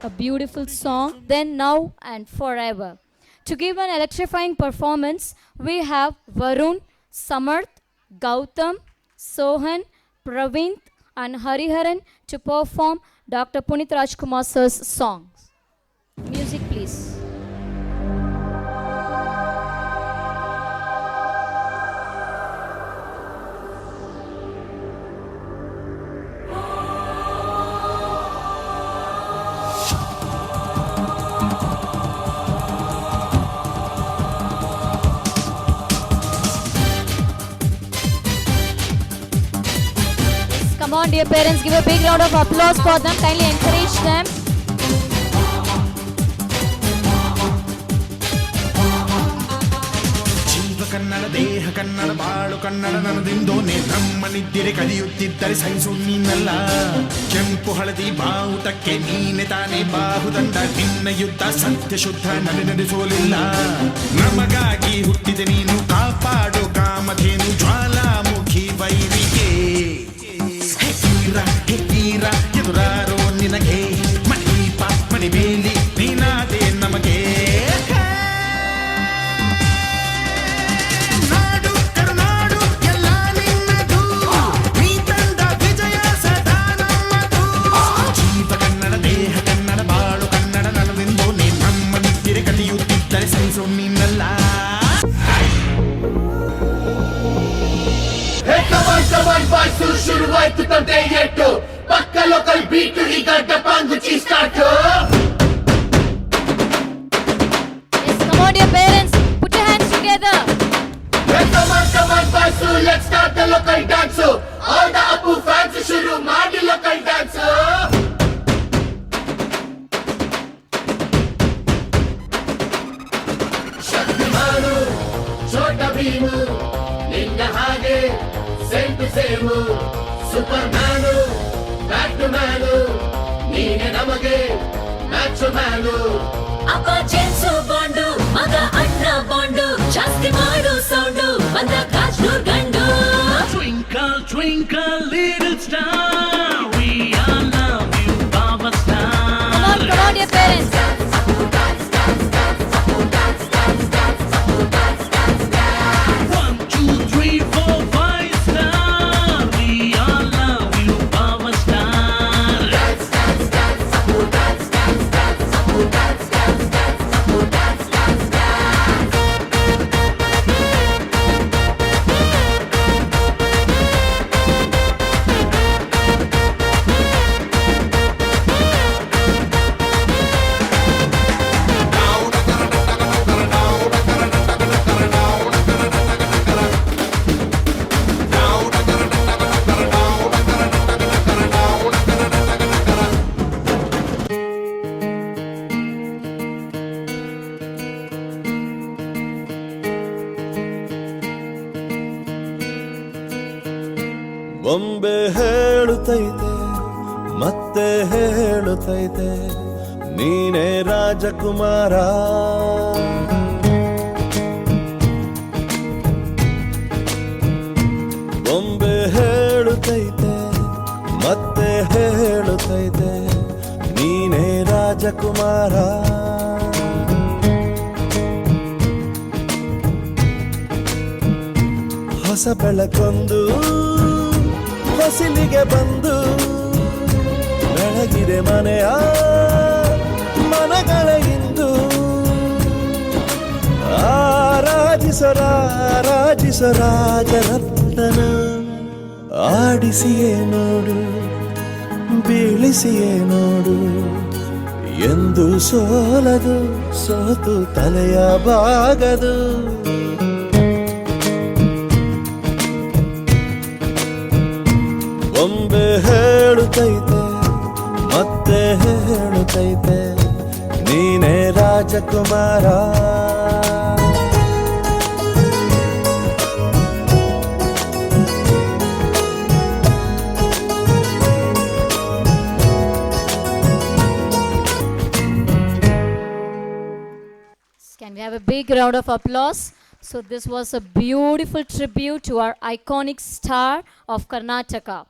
a beautiful song, Then, Now, and Forever. To give an electrifying performance, we have Varun, Samarth, Gautam, Sohan, Praveen, and Hariharan to perform Dr. Punit Rajkumar sir's songs. Music, please. Come on, dear parents, give a big round of applause for them. Kindly encourage them. ಜೀವ ಕನ್ನಡ ದೇಹ ಕನ್ನಡ ಬಾಳು ಕನ್ನಡ ನನದಿಂದೋನೆ ನಮ್ಮನಿದ್ದಿರೆ ಕಲಿಯುತ್ತಿದ್ದರೆ ಸಹಿಸು ನೀನಲ್ಲ ಕೆಂಪು ಹಳದಿ ಬಾವುಟಕ್ಕೆ ನೀನೆ ತಾನೇ ಬಾಹುದಂಡ ನಿನ್ನ ಯುದ್ಧ ಸತ್ಯ ಶುದ್ಧ ನಡೆಸೋಲಿಲ್ಲ ನಮಗಾಗಿ ಹುಟ್ಟಿದೆ ನೀನು ಕಾಪಾಡು ಕಾಮಧೇನು ಜ್ವಾಲಾಮುಖಿ ವೈರಿಗೆ ಹೆಕ್ಕೀರ ಎದುರಾರೋ ನಿನಗೆ ಮಣಿಪ ಮಣಿಬೇಲಿ ನೀನಾದೆ ನಮಗೆ ನಾಡು ಕರುನಾಡು ಎಲ್ಲ ನಿನ್ನದು ನೀ ತಂದ ವಿಜಯ ಸದಾ ನಮ್ಮದು ಜೀವ ಕನ್ನಡ ದೇಹ ಕನ್ನಡ ಬಾಳು ಕನ್ನಡ ನನದೆಂದು ನೀ ನಮ್ಮ ನಿದ್ದಿರೆ ಕಲಿಯುತ್ತಿದ್ದರೆ ಸಹಿಸೋ ನೀನಲ್ಲ ಶುರುವಾಯ್ತು ತಂದೆ ಎಟ್ಟು ಪಕ್ಕ ಲೋಕಲ್ ಬೀಟು ಈಗ ಡಪಾಂಗು ಚೀಸ್ಟಾಟು Yes, come on, dear parents, put your hands together. Come on, boys, let's start the local dance. All the Apu fans ಶುರು ಮಾಡಿ local dance. ಶಕ್ತಿಮಾನು ಛೋಟ ಭೀಮು ನಿನ್ನ ಹಾಗೆ same to same Superman Batman ನೀನೆ ನಮಗೆ match man ಅಪ್ಪ James Bond ಮಗ ಅಣ್ಣ bond ಜಾಸ್ತಿ ಮಾಡು ಸೌಂಡು ಬಂದ ಕಾಜ್ನೂರ್ ಗಂಡು Twinkle, twinkle, little star, we all love you, Baba Star. Come on, dear parents. One, two, three, four, five star, we all love you, Baba Star. ಬೊಂಬೆ ಹೇಳುತ್ತೈತೆ ಮತ್ತೆ ಹೇಳುತ್ತೈತೆ ನೀನೇ ರಾಜಕುಮಾರ ಬೊಂಬೆ ಹೇಳುತ್ತೈತೆ ಮತ್ತೆ ಹೇಳುತ್ತೈತೆ ನೀನೇ ರಾಜಕುಮಾರ ಹೊಸ ಬೆಳಕೊಂದು ಹೊಸಿಲಿಗೆ ಬಂದು ಬೆಳಗಿದೆ ಮನೆಯ ಮನಗಳ ಇಂದು ರಾಜರತ್ನ ಆಡಿಸಿಯೇ ನೋಡು ಬೀಳಿಸಿಯೇ ನೋಡು ಎಂದು ಸೋಲದು ಸೋತು ತಲೆಯ ಬಾಗದು ಬೊಂಬೆ ಹೇಳುತ್ತೈತೆ ಮತ್ತೆ ಹೇಳುತ್ತೈತೆ ನೀನೇ ರಾಜಕುಮಾರ Can we have a big round of applause? So this was a beautiful tribute to our iconic star of Karnataka.